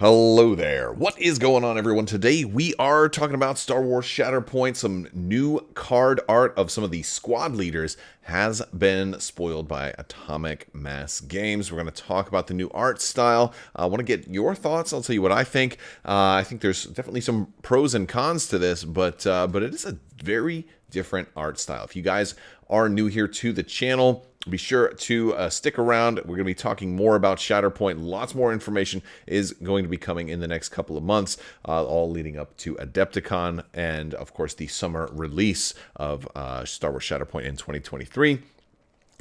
Hello there. What is going on, everyone? Today we are talking about Star Wars Shatterpoint. Some new card art of some of the squad leaders has been spoiled by Atomic Mass Games. We're going to talk about the new art style. I want to get your thoughts. I'll tell you what I think. I think there's definitely some pros and cons to this, but it is a very different art style. If you guys are new here to the channel, be sure to stick around. We're going to be talking more about Shatterpoint. Lots more information is going to be coming in the next couple of months, all leading up to Adepticon and, of course, the summer release of Star Wars Shatterpoint in 2023.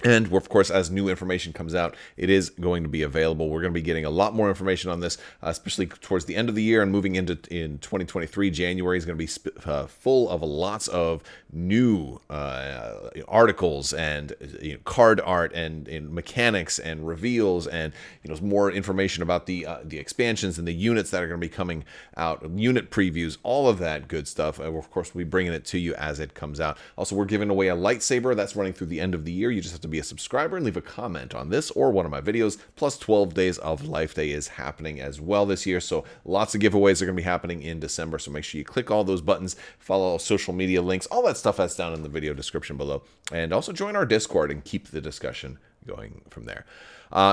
And, of course, as new information comes out, it is going to be available. We're going to be getting a lot more information on this, especially towards the end of the year and moving into in 2023. January is going to be full of lots of new articles and card art and mechanics and reveals and more information about the expansions and the units that are going to be coming out, unit previews, all of that good stuff. And of course, we'll be bringing it to you as it comes out. Also, we're giving away a lightsaber that's running through the end of the year. You just have to be a subscriber and leave a comment on this or one of my videos. Plus 12 days of Life Day is happening as well this year. So lots of giveaways are going to be happening in December. So make sure you click all those buttons, follow social media links, all that stuff that's down in the video description below. And also join our Discord and keep the discussion going from there.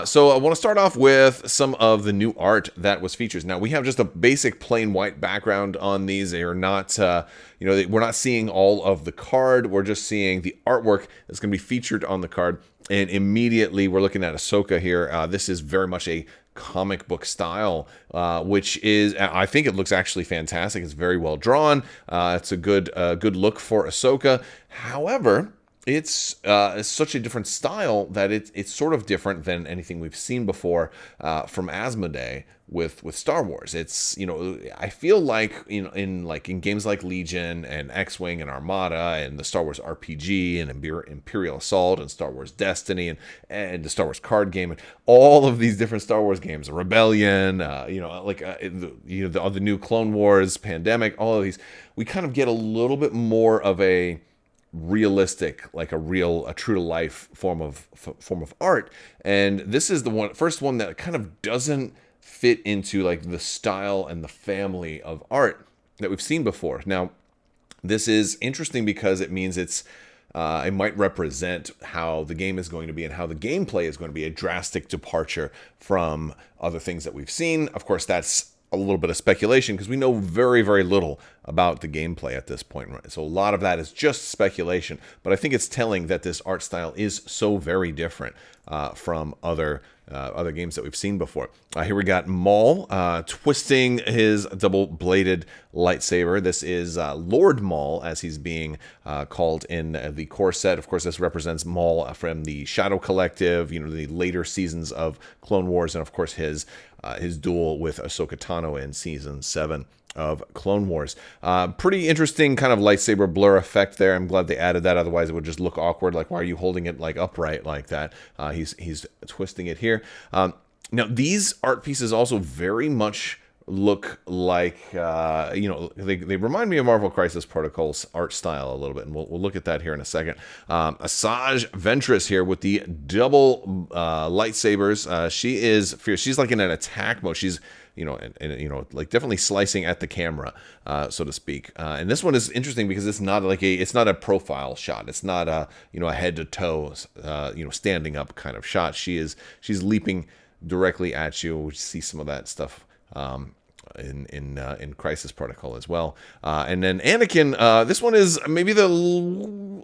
So I want to start off with some of the new art that was featured. Now we have just a basic plain white background on these. They are not, we're not seeing all of the card. We're just seeing the artwork that's going to be featured on the card. And immediately we're looking at Ahsoka here. This is very much a comic book style, which is, I think it looks actually fantastic. It's very well drawn. It's a good look for Ahsoka. However, it's such a different style that it's sort of different than anything we've seen before from Asmodee with Star Wars. It's I feel like in games like Legion and X-Wing and Armada and the Star Wars RPG and Imperial Assault and Star Wars Destiny and the Star Wars card game and all of these different Star Wars games, Rebellion, the new Clone Wars, Pandemic, all of these, we kind of get a little bit more of a realistic, like a true to life form of art, and this is the first one that kind of doesn't fit into like the style and the family of art that we've seen before. Now, this is interesting because it means it might represent how the game is going to be and how the gameplay is going to be a drastic departure from other things that we've seen. Of course, that's a little bit of speculation because we know very, very little about the gameplay at this point. Right? So a lot of that is just speculation, but I think it's telling that this art style is so very different from other games that we've seen before. Here we got Maul twisting his double-bladed lightsaber. This is Lord Maul, as he's being called in the core set. Of course, this represents Maul from the Shadow Collective, the later seasons of Clone Wars, and of course his duel with Ahsoka Tano in Season 7 of Clone Wars. Pretty interesting kind of lightsaber blur effect there. I'm glad they added that. Otherwise, it would just look awkward. Like, why are you holding it like upright like that? He's twisting it here. Now, these art pieces also very much look like, they remind me of Marvel Crisis Protocol's art style a little bit, and we'll look at that here in a second. Asajj Ventress here with the double lightsabers. She is fierce. She's like in an attack mode. She's like definitely slicing at the camera, so to speak. And this one is interesting because it's not a profile shot. It's not a head to toe, standing up kind of shot. She's leaping directly at you. We see some of that stuff in Crisis Protocol as well. And then Anakin, this one is maybe the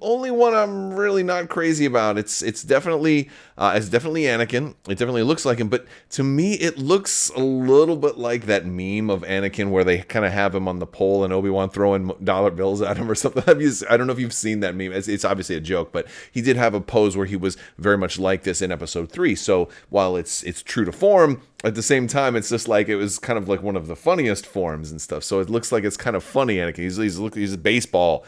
only one I'm really not crazy about. It's definitely Anakin. It definitely looks like him, but to me it looks a little bit like that meme of Anakin where they kind of have him on the pole and Obi-Wan throwing dollar bills at him or something. I don't know if you've seen that meme. It's obviously a joke, but he did have a pose where he was very much like this in Episode 3. So while it's true to form, at the same time, it's just like it was kind of like one of the funniest forms and stuff. So it looks like it's kind of funny Anakin. He's a baseball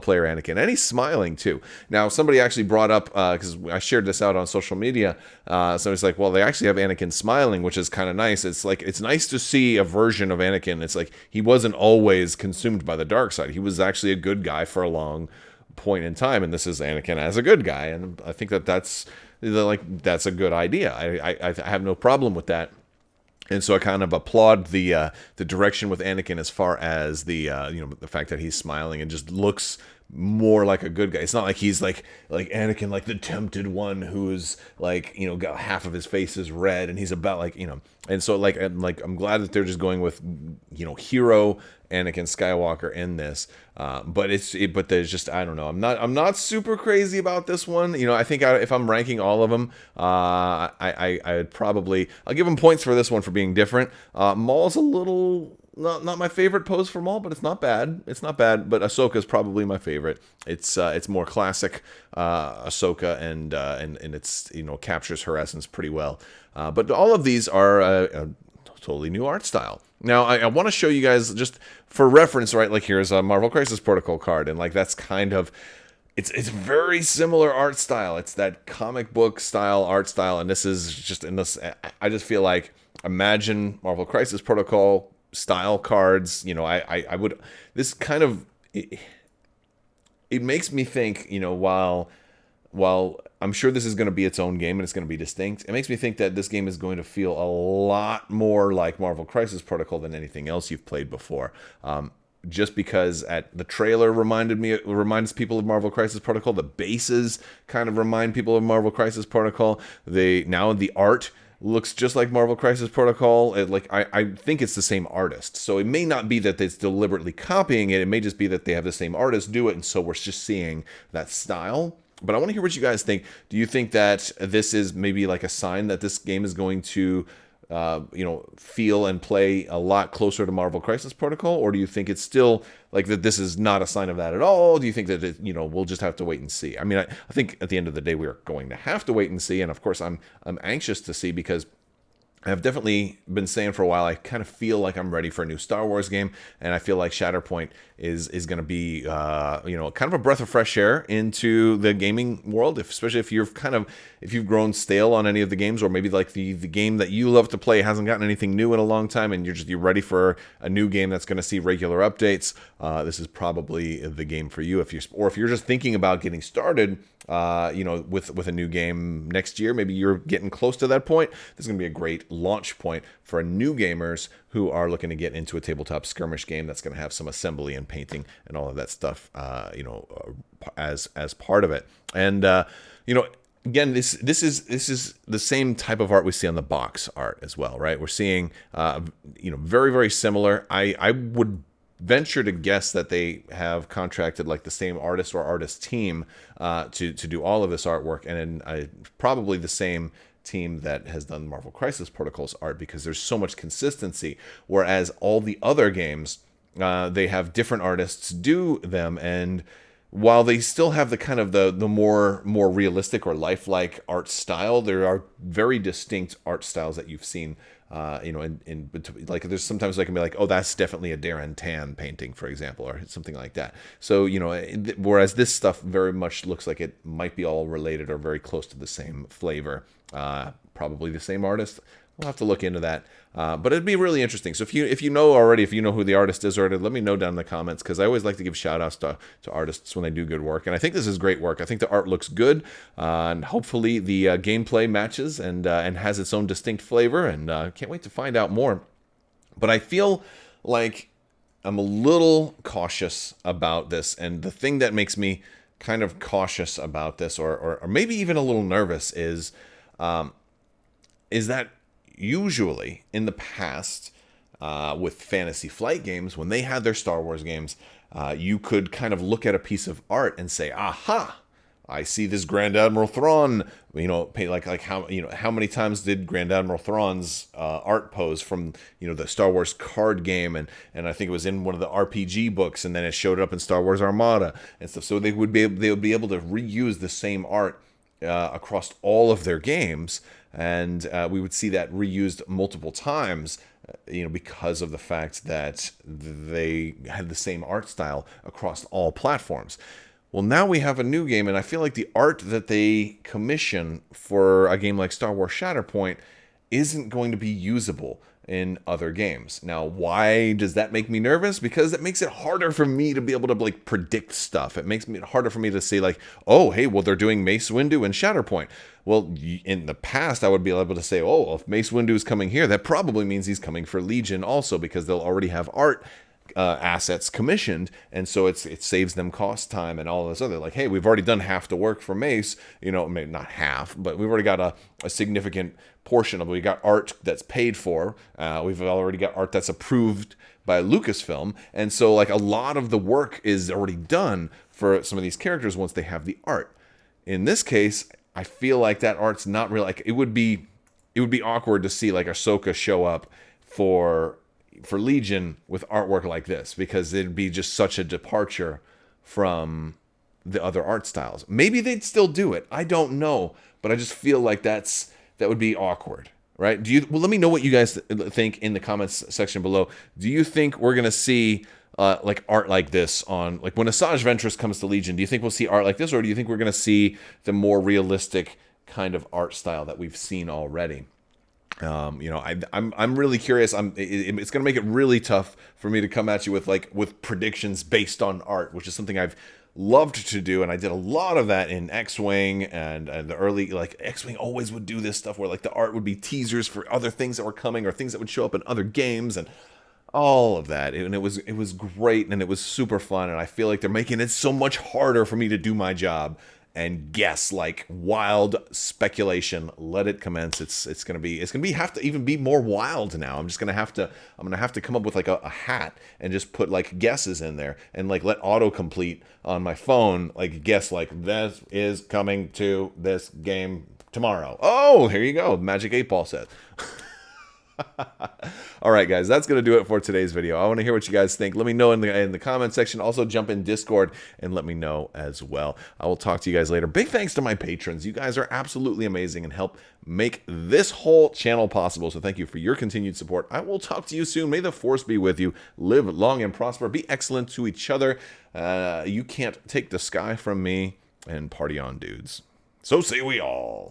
player Anakin, and he's smiling too. Now, somebody actually brought up, because I shared this out on social media, so it's like, well, they actually have Anakin smiling, which is kind of nice. It's like, it's nice to see a version of Anakin. It's like he wasn't always consumed by the dark side. He was actually a good guy for a long point in time, and this is Anakin as a good guy, and I think that's a good idea. I have no problem with that. And so I kind of applaud the direction with Anakin as far as the fact that he's smiling and just looks more like a good guy. It's not like he's like Anakin, like the tempted one who's like, got half of his face is red and he's about like, and so I'm glad that they're just going with hero Anakin Skywalker in this. But there's just, I don't know. I'm not super crazy about this one. I think if I'm ranking all of them, I'd probably, I'll give them points for this one for being different. Maul's a little not my favorite pose for Maul, but it's not bad. It's not bad. But Ahsoka's probably my favorite. It's more classic Ahsoka, and it's captures her essence pretty well. But all of these are a totally new art style. Now, I want to show you guys, just for reference, right? Like, here's a Marvel Crisis Protocol card, and like that's kind of, it's very similar art style. It's that comic book style art style, and this is just in this. I just feel like, imagine Marvel Crisis Protocol style cards. I would, this kind of, it makes me think. While I'm sure this is going to be its own game and it's going to be distinct, it makes me think that this game is going to feel a lot more like Marvel Crisis Protocol than anything else you've played before. Just because the trailer reminds people of Marvel Crisis Protocol. The bases kind of remind people of Marvel Crisis Protocol. Now the art looks just like Marvel Crisis Protocol. I think it's the same artist. So it may not be that it's deliberately copying it. It may just be that they have the same artist do it, and so we're just seeing that style. But I want to hear what you guys think. Do you think that this is maybe like a sign that this game is going to, feel and play a lot closer to Marvel Crisis Protocol? Or do you think it's still like that this is not a sign of that at all? Do you think that we'll just have to wait and see? I mean, I think at the end of the day, we are going to have to wait and see. And of course, I'm anxious to see, because I've definitely been saying for a while, I kind of feel like I'm ready for a new Star Wars game, and I feel like Shatterpoint is going to be, kind of a breath of fresh air into the gaming world, especially if you've grown stale on any of the games, or maybe like the game that you love to play hasn't gotten anything new in a long time, and you're ready for a new game that's going to see regular updates. This is probably the game for you. If you're just thinking about getting started, with a new game next year, maybe you're getting close to that point. This is going to be a great launch point for new gamers who are looking to get into a tabletop skirmish game that's going to have some assembly and painting and all of that stuff, as part of it. And again, this is the same type of art we see on the box art as well, right? We're seeing very, very similar. I would venture to guess that they have contracted like the same artist or artist team to do all of this artwork, and then probably the same team that has done Marvel Crisis Protocol's art, because there's so much consistency, whereas all the other games, they have different artists do them, and while they still have the kind of the more realistic or lifelike art style, there are very distinct art styles that you've seen. In between, like there's sometimes I can be like, oh, that's definitely a Darren Tan painting, for example, or something like that. So whereas this stuff very much looks like it might be all related or very close to the same flavor, probably the same artist. We'll have to look into that. But it'd be really interesting. So if you know who the artist is already, let me know down in the comments, because I always like to give shout outs to artists when they do good work. And I think this is great work. I think the art looks good, and hopefully the gameplay matches and has its own distinct flavor. And can't wait to find out more. But I feel like I'm a little cautious about this. And the thing that makes me kind of cautious about this, or maybe even a little nervous, is that usually in the past, with Fantasy Flight games, when they had their Star Wars games, you could kind of look at a piece of art and say, aha, I see this Grand Admiral Thrawn, how many times did Grand Admiral Thrawn's art pose from, the Star Wars card game, and I think it was in one of the RPG books, and then it showed up in Star Wars Armada and stuff. So they would be able to reuse the same art across all of their games, and we would see that reused multiple times, because of the fact that they had the same art style across all platforms. Well, now we have a new game, and I feel like the art that they commission for a game like Star Wars Shatterpoint isn't going to be usable. in other games. Now, why does that make me nervous? Because it makes it harder for me to be able to like predict stuff. It makes it harder for me to say like, oh, hey, well, they're doing Mace Windu and Shatterpoint. Well, in the past, I would be able to say, oh, if Mace Windu is coming here, that probably means he's coming for Legion also, because they'll already have art assets commissioned, and so it saves them cost, time, and all this other, like, hey, we've already done half the work for Mace, you know, maybe not half, but we've already got a significant portion of it. We got art that's paid for, we've already got art that's approved by Lucasfilm, and so like a lot of the work is already done for some of these characters once they have the art. In this case, I feel like that art's not really, like, it would be awkward to see like Ahsoka show up for Legion with artwork like this, because it'd be just such a departure from the other art styles. Maybe they'd still do it, I don't know, but I just feel like that would be awkward, right? Well, let me know what you guys think in the comments section below. Do you think we're gonna see like art like this on, like, when Asajj Ventress comes to Legion? Do you think we'll see art like this, or do you think we're gonna see the more realistic kind of art style that we've seen already? You know, I'm really curious. It's going to make it really tough for me to come at you with predictions based on art, which is something I've loved to do, and I did a lot of that in X-Wing and the early, like, X-Wing always would do this stuff where like the art would be teasers for other things that were coming or things that would show up in other games and all of that. And it was great, and it was super fun, and I feel like they're making it so much harder for me to do my job and guess, like, wild speculation. Let it commence. It's gonna have to even be more wild now. I'm gonna have to come up with like a hat and just put like guesses in there and like let autocomplete on my phone like guess, like, this is coming to this game tomorrow. Oh, here you go, Magic 8-Ball set. All right, guys, that's going to do it for today's video. I want to hear what you guys think. Let me know in the comment section. Also, jump in Discord and let me know as well. I will talk to you guys later. Big thanks to my patrons. You guys are absolutely amazing and help make this whole channel possible. So thank you for your continued support. I will talk to you soon. May the Force be with you. Live long and prosper. Be excellent to each other. You can't take the sky from me. And party on, dudes. So say we all.